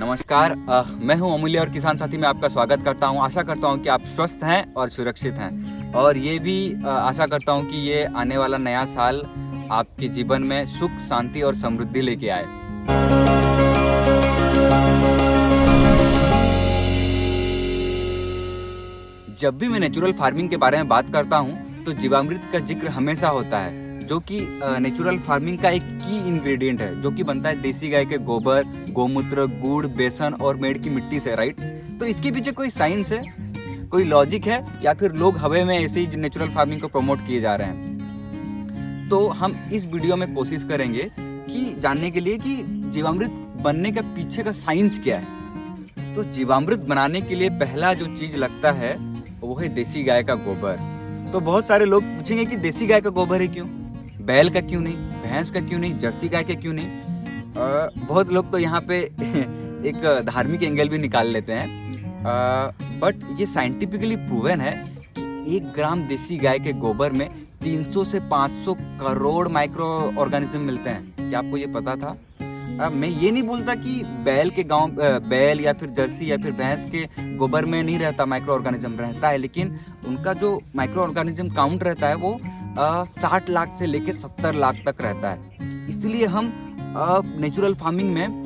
नमस्कार, मैं हूं अमूल्य और किसान साथी में आपका स्वागत करता हूं। आशा करता हूं कि आप स्वस्थ हैं और सुरक्षित हैं और ये भी आशा करता हूं कि ये आने वाला नया साल आपके जीवन में सुख, शांति और समृद्धि लेके आए। जब भी मैं नेचुरल फार्मिंग के बारे में बात करता हूं तो जीवामृत का जिक्र हमेशा होता है, जो कि नेचुरल फार्मिंग का एक की इंग्रेडिएंट है, जो कि बनता है देसी गाय के गोबर, गोमूत्र, गुड़, बेसन और मेड़ की मिट्टी से, राइट। तो इसके पीछे कोई साइंस है, कोई लॉजिक है, या फिर लोग हवा में ऐसे ही नेचुरल फार्मिंग को प्रमोट किए जा रहे हैं? तो हम इस वीडियो में कोशिश करेंगे कि जानने के लिए कि जीवामृत बनने के पीछे का साइंस क्या है। तो जीवामृत बनाने के लिए पहला जो चीज लगता है वो है देसी गाय का गोबर। तो बहुत सारे लोग पूछेंगे कि देसी गाय का गोबर है क्यों, बैल का क्यों नहीं, भैंस का क्यों नहीं, जर्सी गाय का क्यों नहीं। बहुत लोग तो यहाँ पे एक धार्मिक एंगल भी निकाल लेते हैं, बट ये साइंटिफिकली प्रूवन है कि 1 ग्राम देसी गाय के गोबर में 300 से 500 करोड़ माइक्रो ऑर्गेनिज्म मिलते हैं। क्या आपको ये पता था? मैं ये नहीं बोलता कि बैल या फिर जर्सी या फिर भैंस के गोबर में नहीं रहता, माइक्रो ऑर्गेनिज्म रहता है, लेकिन उनका जो माइक्रो ऑर्गेनिज्म काउंट रहता है वो 60 लाख से लेकर 70 लाख तक रहता है। इसलिए हम नेचुरल फार्मिंग में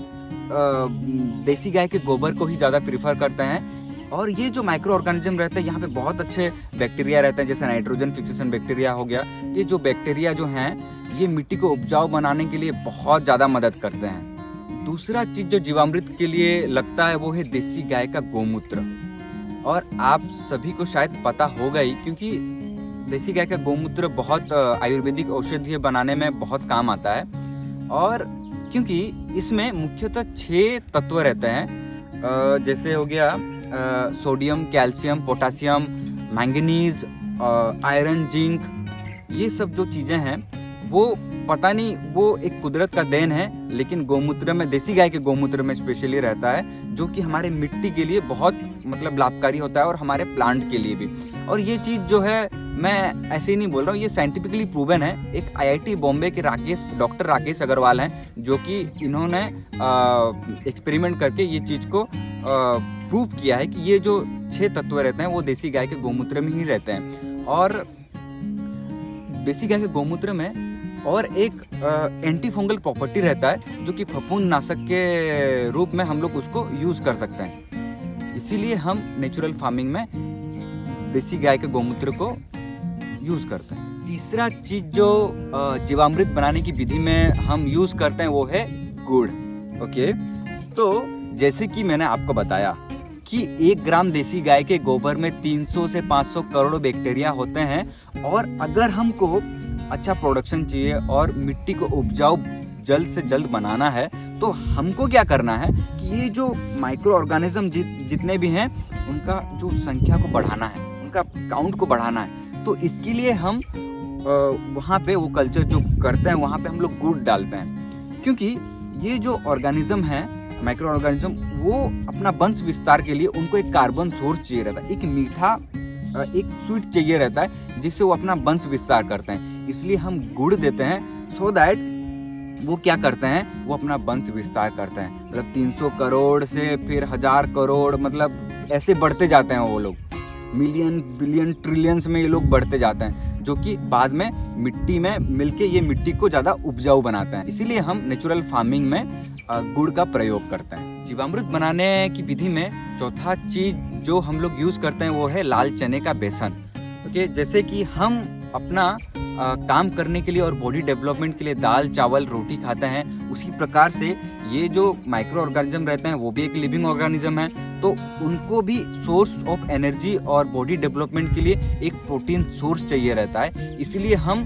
देसी गाय के गोबर को ही ज़्यादा प्रीफर करते हैं। और ये जो माइक्रो ऑर्गेनिज्म रहते हैं, यहाँ पे बहुत अच्छे बैक्टीरिया रहते हैं, जैसे नाइट्रोजन फिक्सेशन बैक्टीरिया हो गया। ये जो बैक्टीरिया जो हैं ये मिट्टी को उपजाऊ बनाने के लिए बहुत ज़्यादा मदद करते हैं। दूसरा चीज़ जो जीवामृत के लिए लगता है वो है देसी गाय का गोमूत्र। और आप सभी को शायद पता होगा ही, क्योंकि देसी गाय का गोमूत्र बहुत आयुर्वेदिक औषधि बनाने में बहुत काम आता है। और क्योंकि इसमें मुख्यतः 6 तत्व रहते हैं, जैसे हो गया sodium, calcium, potassium, manganese, iron, zinc. ये सब जो चीज़ें हैं वो पता नहीं, वो एक कुदरत का देन है, लेकिन गोमूत्र में, देसी गाय के गोमूत्र में स्पेशली रहता है, जो कि हमारे मिट्टी के लिए बहुत लाभकारी होता है और हमारे प्लांट के लिए भी। और ये चीज़ जो है, मैं ऐसे ही नहीं बोल रहा हूँ, ये साइंटिफिकली प्रूवन है। एक IIT बॉम्बे के डॉक्टर राकेश अग्रवाल हैं, जो कि इन्होंने एक्सपेरिमेंट करके ये चीज़ को प्रूव किया है कि ये जो 6 तत्व रहते हैं वो देसी गाय के गोमूत्र में ही रहते हैं। और देसी गाय के गोमूत्र में और एक एंटी फंगल प्रॉपर्टी रहता है, जो कि फफूंदनाशक के रूप में हम लोग उसको यूज़ कर सकते हैं। इसीलिए हम नेचुरल फार्मिंग में देसी गाय के गोमूत्र को यूज़ करते हैं। तीसरा चीज़ जो जीवामृत बनाने की विधि में हम यूज़ करते हैं वो है गुड़। ओके, तो जैसे कि मैंने आपको बताया कि 1 ग्राम देसी गाय के गोबर में 300 से 500 करोड़ बैक्टीरिया होते हैं। और अगर हमको अच्छा प्रोडक्शन चाहिए और मिट्टी को उपजाऊ जल्द से जल्द बनाना है, तो हमको क्या करना है कि ये जो माइक्रो ऑर्गेनिज्म जितने भी हैं उनका जो संख्या को बढ़ाना है, उनका काउंट को बढ़ाना है। तो इसके लिए हम वहाँ पे वो कल्चर जो करते हैं, वहाँ पे हम लोग गुड़ डालते हैं, क्योंकि ये जो ऑर्गेनिज्म है, माइक्रो ऑर्गेनिज्म, वो अपना वंश विस्तार के लिए उनको एक कार्बन सोर्स चाहिए रहता है, एक मीठा, एक स्वीट चाहिए रहता है, जिससे वो अपना वंश विस्तार करते हैं। इसलिए हम गुड़ देते हैं, सो दैट वो क्या करते हैं, वो अपना वंश विस्तार करते हैं। 300 करोड़ से फिर 1000 करोड़, ऐसे बढ़ते जाते हैं वो लोग, मिलियन, बिलियन, ट्रिलियंस में ये लोग बढ़ते जाते हैं, जो कि बाद में मिट्टी में मिलके ये मिट्टी को ज़्यादा उपजाऊ बनाते हैं। इसीलिए हम नेचुरल फार्मिंग में गुड़ का प्रयोग करते हैं। जीवामृत बनाने की विधि में चौथा चीज़ जो हम लोग यूज़ करते हैं वो है लाल चने का बेसन। ओके, जैसे कि हम अपना काम करने के लिए और बॉडी डेवलपमेंट के लिए दाल, चावल, रोटी खाते हैं, उसी प्रकार से ये जो माइक्रो ऑर्गेनिज्म रहते हैं वो भी एक लिविंग ऑर्गेनिज्म है। तो उनको भी सोर्स ऑफ एनर्जी और बॉडी डेवलपमेंट के लिए एक प्रोटीन सोर्स चाहिए रहता है। इसीलिए हम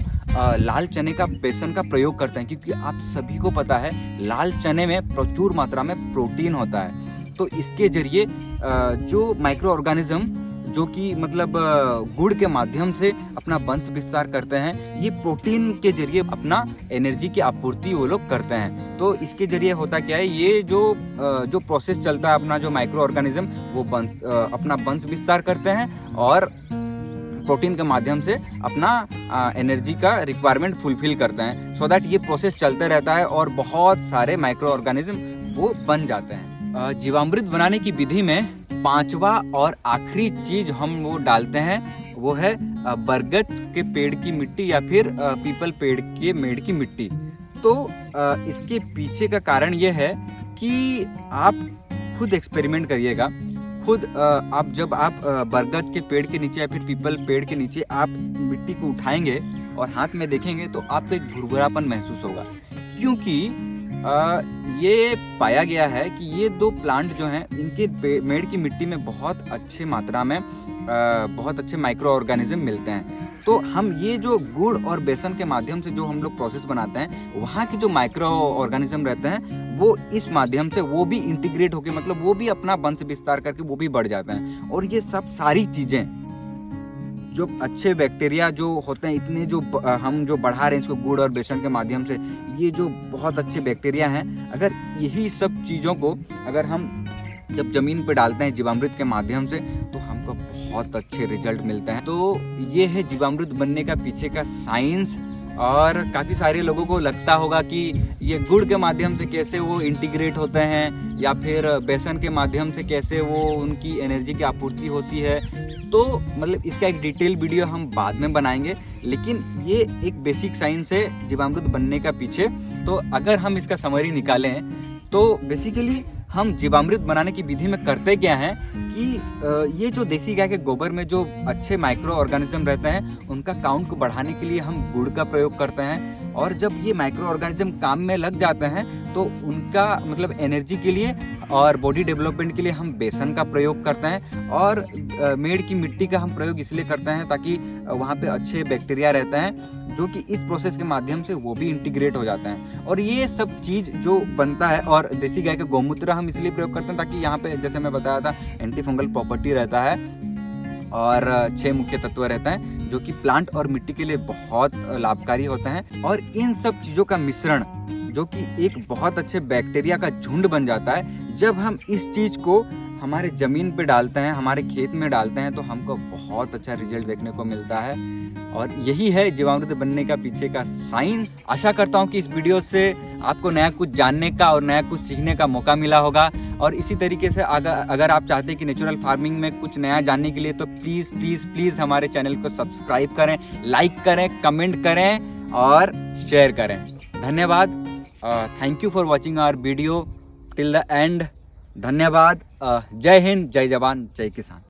लाल चने का बेसन का प्रयोग करते हैं, क्योंकि आप सभी को पता है लाल चने में प्रचुर मात्रा में प्रोटीन होता है। तो इसके जरिए जो माइक्रो ऑर्गेनिज्म जो कि गुड़ के माध्यम से अपना वंश विस्तार करते हैं, ये प्रोटीन के जरिए अपना एनर्जी की आपूर्ति वो लोग करते हैं। तो इसके जरिए होता क्या है, ये जो प्रोसेस चलता है, अपना जो माइक्रो ऑर्गेनिज्म वो अपना वंश विस्तार करते हैं और प्रोटीन के माध्यम से अपना एनर्जी का रिक्वायरमेंट फुलफिल करते हैं, सो दैट ये प्रोसेस चलते रहता है और बहुत सारे माइक्रो ऑर्गेनिज्म वो बन जाते हैं। जीवामृत बनाने की विधि में पांचवा और आखिरी चीज हम वो डालते हैं, वो है बरगद के पेड़ की मिट्टी या फिर पीपल पेड़ के मेड़ की मिट्टी। तो इसके पीछे का कारण ये है कि आप खुद एक्सपेरिमेंट करिएगा। खुद जब आप बरगद के पेड़ के नीचे या फिर पीपल पेड़ के नीचे आप मिट्टी को उठाएंगे और हाथ में देखेंगे तो आपको एक भुरभुरापन महसूस होगा, क्योंकि ये पाया गया है कि ये दो प्लांट जो हैं इनके मेड़ की मिट्टी में बहुत अच्छे मात्रा में बहुत अच्छे माइक्रो ऑर्गेनिज्म मिलते हैं। तो हम ये जो गुड़ और बेसन के माध्यम से जो हम लोग प्रोसेस बनाते हैं, वहाँ के जो माइक्रो ऑर्गेनिज्म रहते हैं वो इस माध्यम से वो भी इंटीग्रेट होके, मतलब वो भी अपना वंश विस्तार करके वो भी बढ़ जाते हैं। और ये सब सारी चीज़ें जो अच्छे बैक्टीरिया जो होते हैं, इतने जो हम जो बढ़ा रहे हैं इसको गुड़ और बेसन के माध्यम से, ये जो बहुत अच्छे बैक्टीरिया हैं, अगर यही सब चीज़ों को अगर हम जब ज़मीन पे डालते हैं जीवामृत के माध्यम से तो हमको बहुत अच्छे रिजल्ट मिलते हैं। तो ये है जीवामृत बनने का पीछे का साइंस। और काफ़ी सारे लोगों को लगता होगा कि ये गुड़ के माध्यम से कैसे वो इंटीग्रेट होते हैं या फिर बेसन के माध्यम से कैसे वो उनकी एनर्जी की आपूर्ति होती है। तो मतलब इसका एक डिटेल वीडियो हम बाद में बनाएंगे, लेकिन ये एक बेसिक साइंस है जीवामृत बनने का पीछे। तो अगर हम इसका समरी निकालें तो बेसिकली हम जीवामृत बनाने की विधि में करते क्या हैं कि ये जो देसी गाय के गोबर में जो अच्छे माइक्रो ऑर्गेनिज्म रहते हैं उनका काउंट को बढ़ाने के लिए हम गुड़ का प्रयोग करते हैं। और जब ये माइक्रो ऑर्गेनिज्म काम में लग जाते हैं तो उनका मतलब एनर्जी के लिए और बॉडी डेवलपमेंट के लिए हम बेसन का प्रयोग करते हैं। और मेड़ की मिट्टी का हम प्रयोग इसलिए करते हैं ताकि वहाँ पे अच्छे बैक्टीरिया रहते हैं जो कि इस प्रोसेस के माध्यम से वो भी इंटीग्रेट हो जाते हैं। और ये सब चीज़ जो बनता है, और देसी गाय का गौमूत्र हम इसलिए प्रयोग करते हैं ताकि यहाँ पे जैसे मैं बताया था एंटी फंगल प्रॉपर्टी रहता है और 6 मुख्य तत्व रहते हैं जो कि प्लांट और मिट्टी के लिए बहुत लाभकारी होते हैं। और इन सब चीज़ों का मिश्रण जो कि एक बहुत अच्छे बैक्टीरिया का झुंड बन जाता है, जब हम इस चीज़ को हमारे ज़मीन पे डालते हैं, हमारे खेत में डालते हैं, तो हमको बहुत अच्छा रिजल्ट देखने को मिलता है। और यही है जीवामृत बनने का पीछे का साइंस। आशा करता हूँ कि इस वीडियो से आपको नया कुछ जानने का और नया कुछ सीखने का मौका मिला होगा। और इसी तरीके से अगर आप चाहते हैं कि नेचुरल फार्मिंग में कुछ नया जानने के लिए तो प्लीज़ प्लीज़ प्लीज़ हमारे चैनल को सब्सक्राइब करें, लाइक करें, कमेंट करें और शेयर करें। धन्यवाद। Thank you for watching our video till the end. धन्यवाद। जय हिंद, जय जवान, जय किसान।